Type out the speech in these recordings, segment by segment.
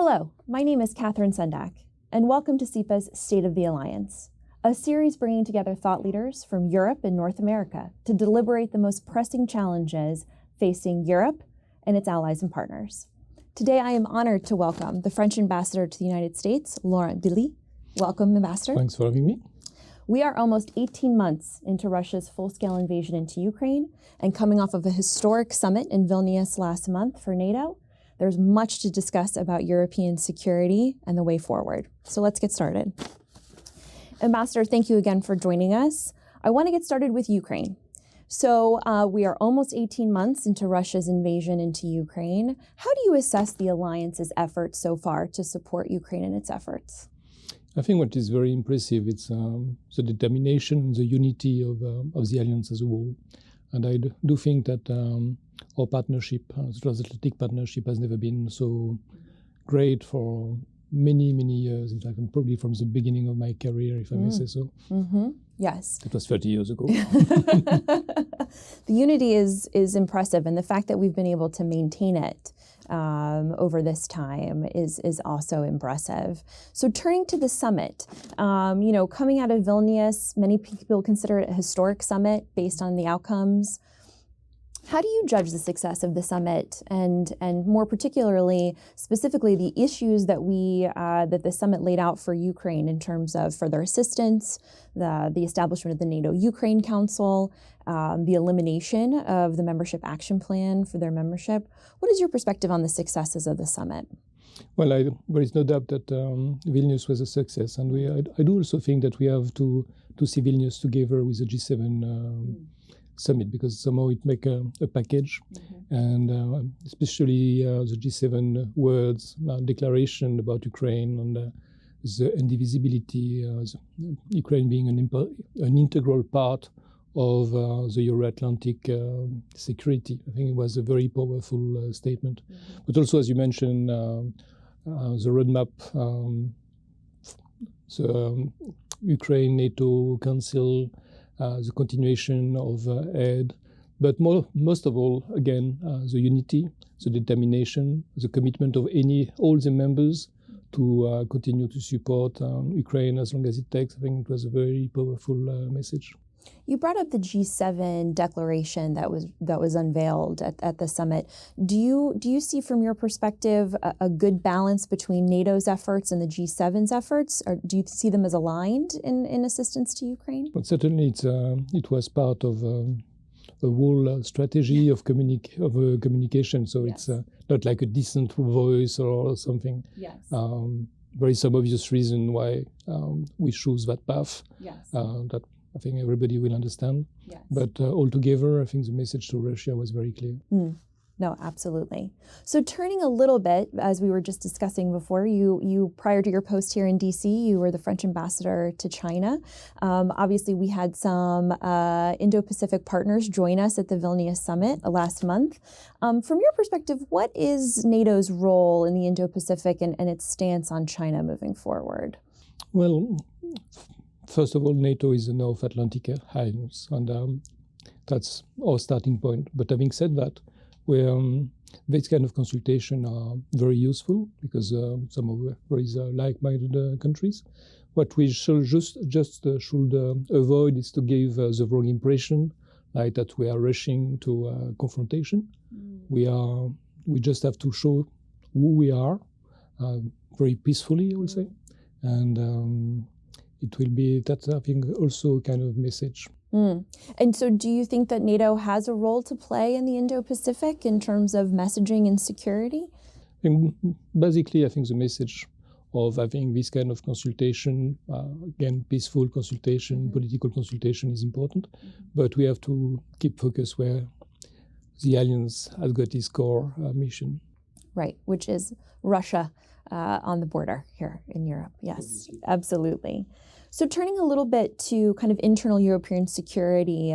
Hello, my name is Catherine Sendak, and welcome to CEPA's State of the Alliance, a series bringing together thought leaders from Europe and North America to deliberate the most pressing challenges facing Europe and its allies and partners. Today, I am honored to welcome the French ambassador to the United States, Laurent Bili. Welcome, Ambassador. Thanks for having me. We are almost 18 months into Russia's full-scale invasion into Ukraine, and coming off of a historic summit in Vilnius last month for NATO, there's much to discuss about European security and the way forward. So let's get started. Ambassador, thank you again for joining us. I want to get started with Ukraine. So we are almost 18 months into Russia's invasion into Ukraine. How do you assess the alliance's efforts so far to support Ukraine in its efforts? I think what is very impressive is the determination, the unity of the alliance as a whole. And I do think that our partnership, the Transatlantic partnership, has never been so great for many, many years. In fact, and probably from the beginning of my career, if I may say so. Mm-hmm. Yes. It was 30 years ago. The unity is impressive, and the fact that we've been able to maintain it over this time is also impressive. So turning to the summit, coming out of Vilnius, many people consider it a historic summit based on the outcomes. How do you judge the success of the summit, and more particularly, specifically, the issues that that the summit laid out for Ukraine in terms of further assistance, the establishment of the NATO-Ukraine Council, the elimination of the membership action plan for their membership? What is your perspective on the successes of the summit? Well, there is no doubt that Vilnius was a success, and I do also think that we have to see Vilnius together with the G7 summit, because somehow it makes a package, and especially the G7 words, declaration about Ukraine and the indivisibility, Ukraine being an integral part of the Euro-Atlantic security. I think it was a very powerful statement. But also, as you mentioned, the roadmap, the Ukraine-NATO Council, the continuation of aid, but most of all, again, the unity, the determination, the commitment of all the members to continue to support Ukraine as long as it takes. I think it was a very powerful message. You brought up the G7 declaration that was unveiled at the summit. Do you see, from your perspective, a good balance between NATO's efforts and the G7's efforts, or do you see them as aligned in assistance to Ukraine? But certainly, it was part of a whole strategy of communication. So yes. It's not like a distant voice or something. Yes. There is some obvious reason why we choose that path. Yes. That I think everybody will understand. Yes. But altogether, I think the message to Russia was very clear. No, absolutely. So turning a little bit, as we were just discussing before, you prior to your post here in DC, you were the French ambassador to China. Obviously, we had some Indo-Pacific partners join us at the Vilnius summit last month. From your perspective, what is NATO's role in the Indo-Pacific and its stance on China moving forward? Well, first of all, NATO is a North Atlantic alliance, and that's our starting point. But having said that, this kind of consultation are very useful, because some of there is like-minded countries. What we should should avoid is to give the wrong impression, like that we are rushing to confrontation. We just have to show who we are, very peacefully, I would say, and it will be, that's, I think, also a kind of message. And so do you think that NATO has a role to play in the Indo-Pacific in terms of messaging and security? And basically, I think the message of having this kind of consultation, again, peaceful consultation, political consultation, is important. But we have to keep focus where the alliance has got its core mission. Right, which is Russia on the border here in Europe. Yes, absolutely. So turning a little bit to kind of internal European security,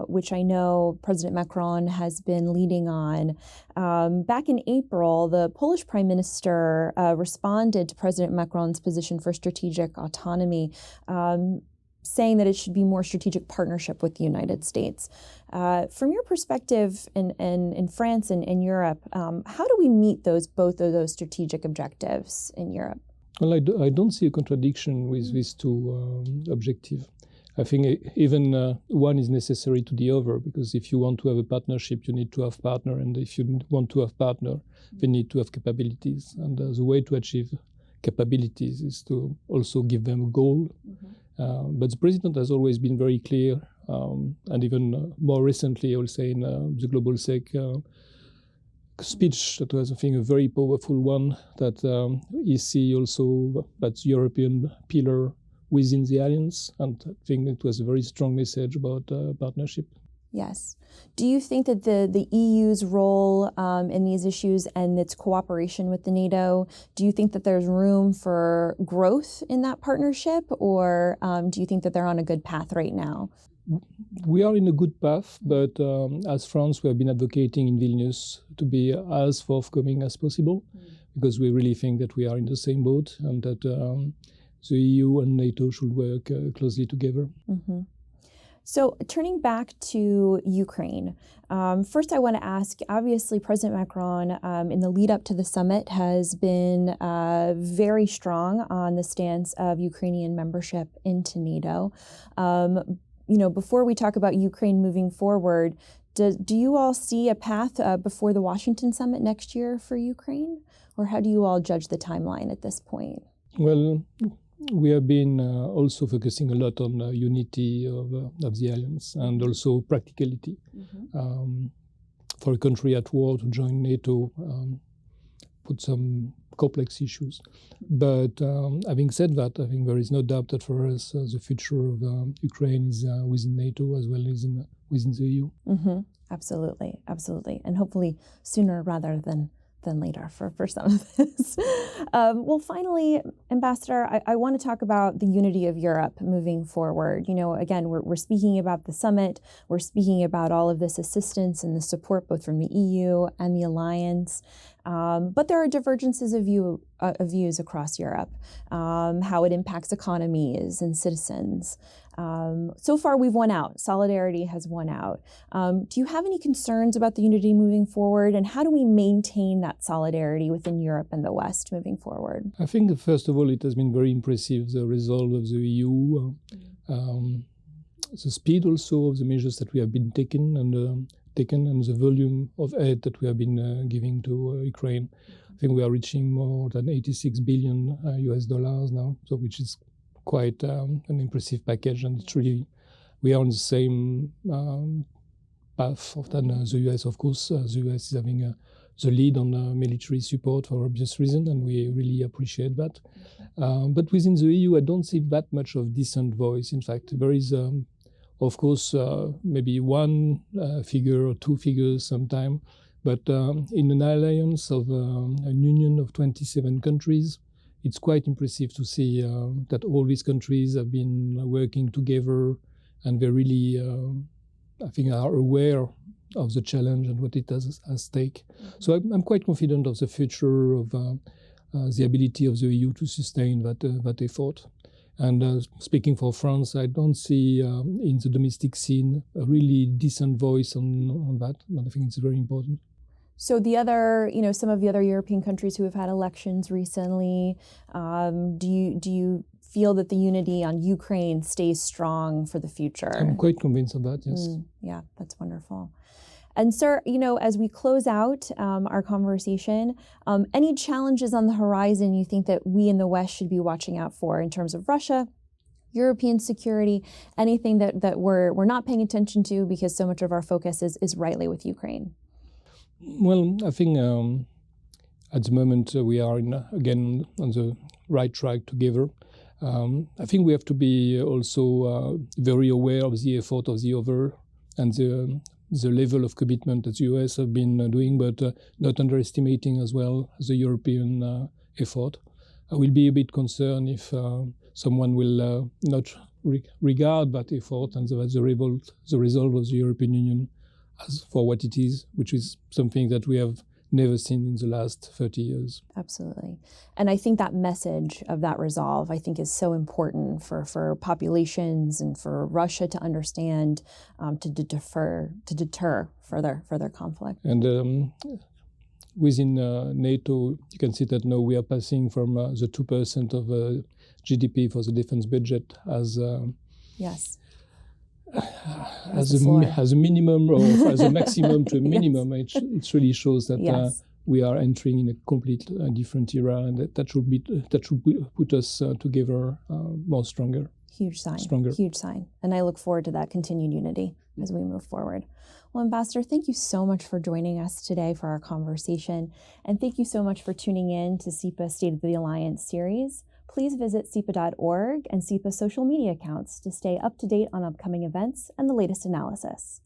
which I know President Macron has been leading on. Back in April, the Polish Prime Minister responded to President Macron's position for strategic autonomy. saying that it should be more strategic partnership with the United States. From your perspective in France and in Europe, how do we meet both of those strategic objectives in Europe? Well, I don't see a contradiction with these two objectives. I think even one is necessary to the other, because if you want to have a partnership, you need to have partner, and if you want to have partner, they need to have capabilities. And the way to achieve capabilities is to also give them a goal. But the president has always been very clear, and even more recently, I will say, in the Global Sec speech, that was, I think, a very powerful one, that he see also that European pillar within the alliance, and I think it was a very strong message about partnership. Yes. Do you think that the EU's role in these issues and its cooperation with the NATO, do you think that there's room for growth in that partnership, or do you think that they're on a good path right now? We are in a good path, but as France, we have been advocating in Vilnius to be as forthcoming as possible, because we really think that we are in the same boat, and that the EU and NATO should work closely together. So turning back to Ukraine, first I want to ask, obviously President Macron in the lead up to the summit has been very strong on the stance of Ukrainian membership into NATO. Before we talk about Ukraine moving forward, do you all see a path before the Washington summit next year for Ukraine? Or how do you all judge the timeline at this point? Well, we have been also focusing a lot on unity of the alliance, and also practicality. For a country at war to join NATO, put some complex issues. But having said that, I think there is no doubt that for us the future of Ukraine is within NATO as well as within the EU. Absolutely, absolutely. And hopefully sooner rather than later for some of this. Well, finally, Ambassador, I want to talk about the unity of Europe moving forward. Again, we're speaking about the summit. We're speaking about all of this assistance and the support both from the EU and the alliance. But there are divergences of views across Europe, how it impacts economies and citizens. So far, we've won out. Solidarity has won out. Do you have any concerns about the unity moving forward, and how do we maintain that solidarity within Europe and the West moving forward? I think, first of all, it has been very impressive, the resolve of the EU, the speed also of the measures that we have been taken, and the volume of aid that we have been giving to Ukraine. I think we are reaching more than $86 billion US now, so which is quite an impressive package, and it's really, we are on the same path than the US. Of course, the US is having the lead on military support for obvious reasons, and we really appreciate that. But within the EU, I don't see that much of decent voice. In fact, there is, of course, maybe one figure or two figures sometime, but in an alliance of an union of 27 countries, it's quite impressive to see that all these countries have been working together, and they really, I think, are aware of the challenge and what it has at stake. So I'm quite confident of the future of the ability of the EU to sustain that effort. And speaking for France, I don't see in the domestic scene a really decent voice on that, and I think it's very important. So the other, some of the other European countries who have had elections recently, do you feel that the unity on Ukraine stays strong for the future? I'm quite convinced of that, yes. Yeah, that's wonderful. And sir, as we close out our conversation, any challenges on the horizon you think that we in the West should be watching out for in terms of Russia, European security, anything that we're not paying attention to because so much of our focus is rightly with Ukraine? Well, I think at the moment we are again on the right track together. I think we have to be also very aware of the effort of the other and the level of commitment that the US have been doing, but not underestimating as well the European effort. I will be a bit concerned if someone will not regard that effort and the result of the European Union as for what it is, which is something that we have never seen in the last 30 years. Absolutely. And I think that message of that resolve, I think, is so important for populations and for Russia to understand, to deter further conflict. And within NATO, you can see that now we are passing from the 2% of GDP for the defense budget as yes. As a minimum or as a maximum to a minimum. Yes. It really shows that yes. We are entering in a complete different era, and that should put us together more stronger. Huge sign. Stronger. Huge sign. And I look forward to that continued unity as we move forward. Well, Ambassador, thank you so much for joining us today for our conversation. And thank you so much for tuning in to CEPA State of the Alliance series. Please visit CEPA.org and CEPA social media accounts to stay up to date on upcoming events and the latest analysis.